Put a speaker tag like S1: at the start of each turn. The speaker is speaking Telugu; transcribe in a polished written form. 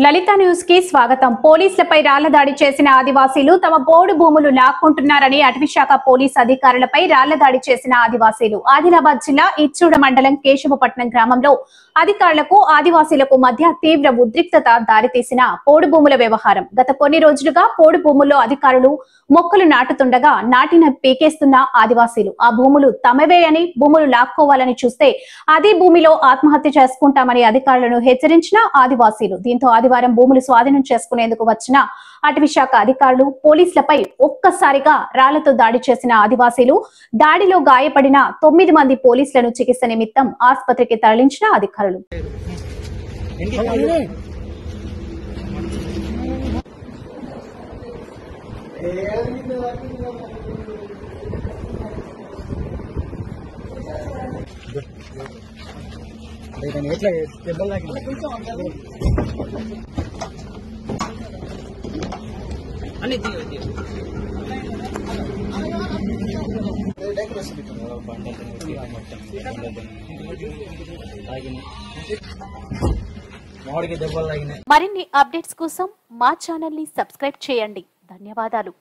S1: లలిత న్యూస్ కి స్వాగతం. పోలీసులపై రాళ్ల దాడి చేసిన ఆదివాసీలు తమ పోడు భూములు లాక్కుంటున్నారని అటవీశాఖ పోలీస్ అధికారులపై రాళ్ల దాడి చేసిన ఆదివాసీలు ఆదిలాబాద్ జిల్లా ఇచ్చూడ మండలం కేశవపట్నం గ్రామంలో అధికారులకు ఆదివాసీలకు మధ్య తీవ్ర ఉద్రిక్తత దారితీసిన పోడు భూముల వ్యవహారం. గత కొన్ని రోజులుగా పోడు భూముల్లో అధికారులు మొక్కలు నాటుతుండగా నాటిన పీకేస్తున్న ఆదివాసీలు ఆ భూములు తమవే అని భూములు లాక్కోవాలని చూస్తే అదే భూమిలో ఆత్మహత్య చేసుకుంటామని అధికారులను హెచ్చరించిన ఆదివాసీలు. దీంతో ఆదివారం భూములు స్వాధీనం చేసుకునేందుకు వచ్చిన అటవీశాఖ అధికారులు పోలీసులపై ఒక్కసారిగా రాళ్లతో దాడి చేసిన ఆదివాసీలు దాడిలో గాయపడిన 9 మంది పోలీసులను చికిత్స నిమిత్తం ఆసుపత్రికి తరలించిన అధికారులు. మరిన్ని అప్డేట్స్ కోసం మా ఛానల్ ని సబ్స్క్రైబ్ చేయండి. ధన్యవాదాలు.